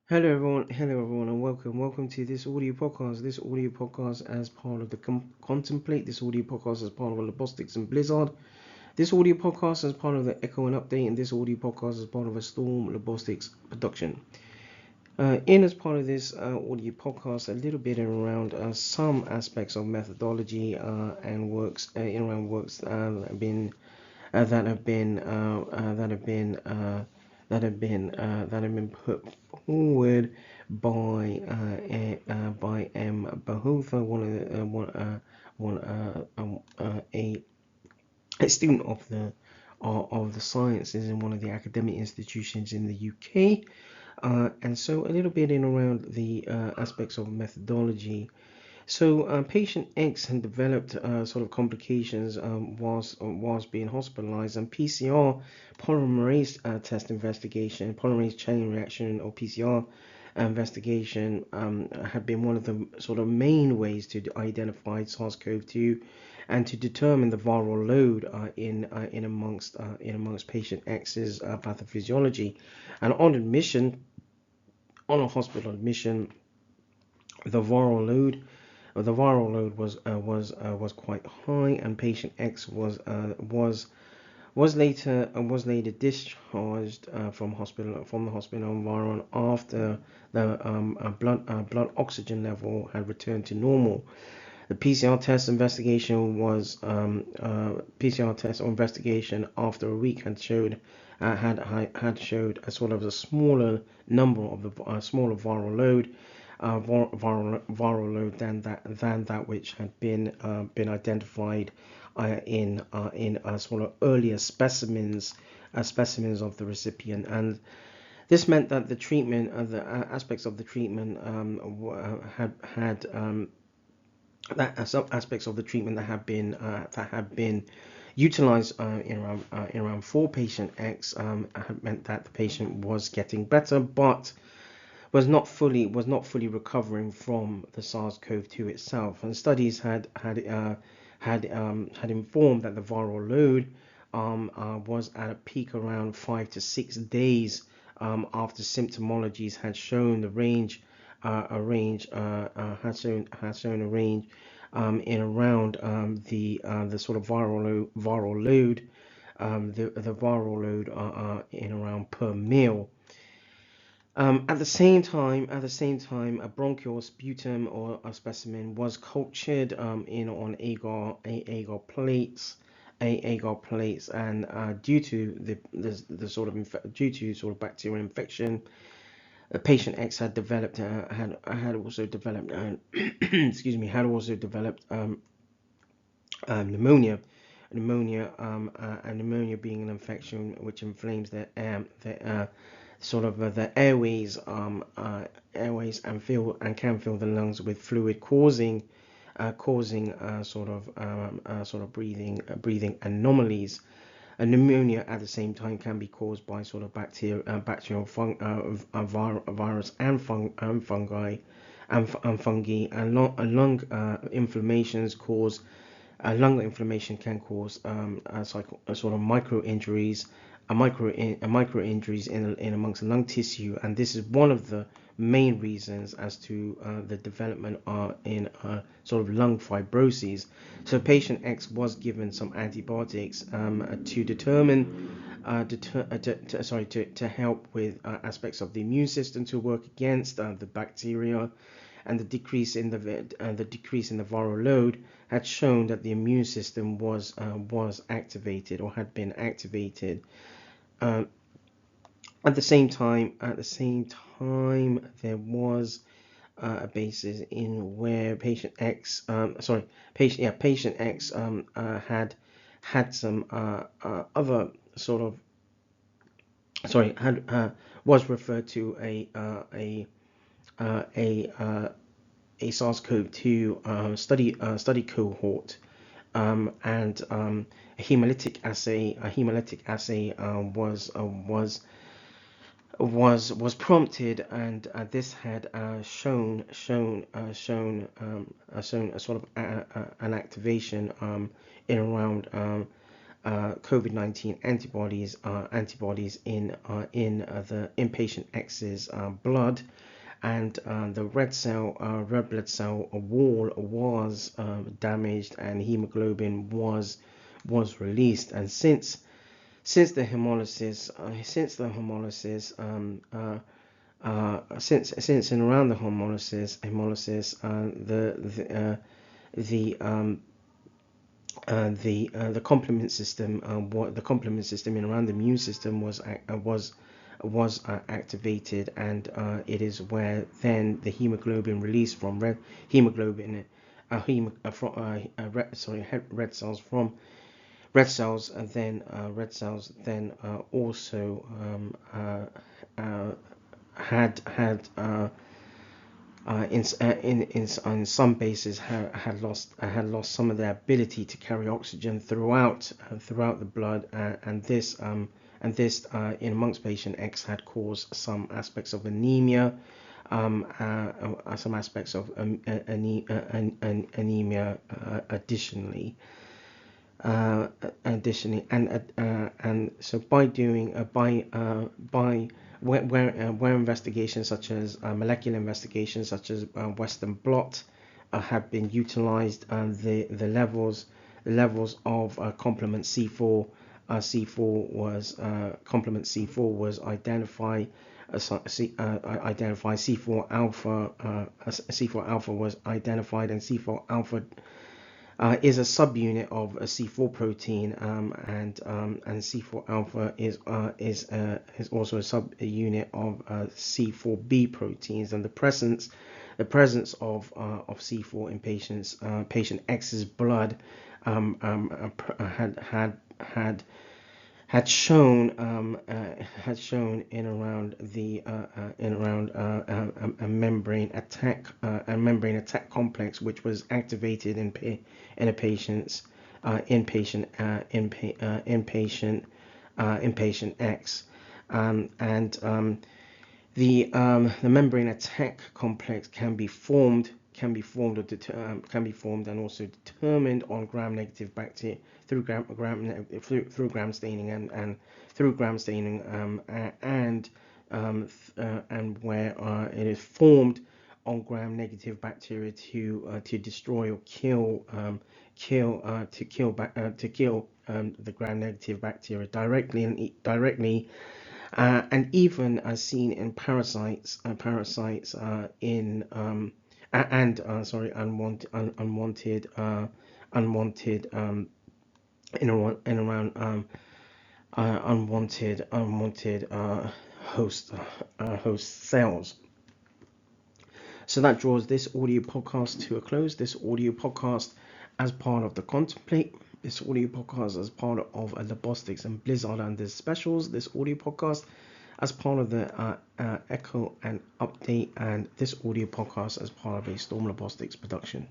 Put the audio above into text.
Hello everyone, and welcome to this audio podcast. This audio podcast as part of the Contemplate. This audio podcast as part of Labostix and Blizzard. This audio podcast as part of the Echo and Update, and this audio podcast as part of a Storm Labostix production. In as part of this audio podcast, a little bit around some aspects of methodology and works in around works that have been that have been put forward by Bohtha, a student of the sciences in one of the academic institutions in the UK. And so a little bit in around the aspects of methodology. So patient X had developed sort of complications was being hospitalized, and PCR polymerase test investigation, polymerase chain reaction or PCR investigation had been one of the sort of main ways to identify SARS-CoV-2 and to determine the viral load in amongst patient X's pathophysiology. And on a hospital admission, the viral load was quite high, and patient X was later discharged from the hospital environment after the blood oxygen level had returned to normal. The PCR test or investigation after a week had showed a sort of a smaller number of the smaller viral load than that which had been identified in sort of earlier specimens of the recipient. And this meant that the treatment, the aspects of the treatment had some aspects of the treatment that had been utilized in around 4 patient X meant that the patient was getting better, but was not fully recovering from the SARS-CoV-2 itself. And studies had informed that the viral load was at a peak around 5 to 6 days after symptomologies had shown the range had shown a range in around the sort of viral load the viral load in around per mil. At the same time, a bronchial sputum or a specimen was cultured on agar plates, and due to due to sort of bacterial infection, patient X had also developed excuse me, had also developed pneumonia. Pneumonia being an infection which inflames the airways and can fill the lungs with fluid, causing breathing anomalies. And pneumonia at the same time can be caused by sort of bacterial virus and fungi and lung inflammations cause lung inflammation can cause a sort of micro injuries in amongst lung tissue, and this is one of the main reasons as to the development in sort of lung fibrosis. So patient X was given some antibiotics to determine to help with aspects of the immune system to work against the bacteria, and the decrease in the viral load had shown that the immune system was activated or had been activated. Uh, at the same time, there was a basis in where patient X had some other sort of was referred to a SARS-CoV-2 study cohort, and a hemolytic assay was prompted, and this had shown a sort of an activation in around COVID-19 antibodies in the inpatient X's blood, and the red blood cell wall was damaged, and hemoglobin was released. And since the hemolysis since and around the hemolysis the complement system in around the immune system was activated, and it is where then the hemoglobin released from red cells from red cells, and then also had in some bases had lost some of their ability to carry oxygen throughout the blood, and this in amongst patient X had caused some aspects of anemia, some aspects of anemia additionally. And so by where investigations such as molecular investigations such as Western blot have been utilized, the levels of complement C4 was identified. C4 alpha was identified, and C4 alpha is a subunit of a C4 protein, and C4 alpha is also a subunit of C4b proteins, and the presence of C4 in patient X's blood had shown in around a membrane attack complex, which was activated in patient X, and the membrane attack complex can be formed and also determined on gram-negative bacteria through gram staining and where it is formed on gram-negative bacteria to destroy or kill the gram-negative bacteria directly, and even as seen in parasites in unwanted host cells. So that draws this audio podcast to a close. This audio podcast as part of the Contemplate. This audio podcast as part of a Labostix and Blizzard and the specials. This audio podcast as part of the Echo and Update, and this audio podcast as part of a Storm Labostix production.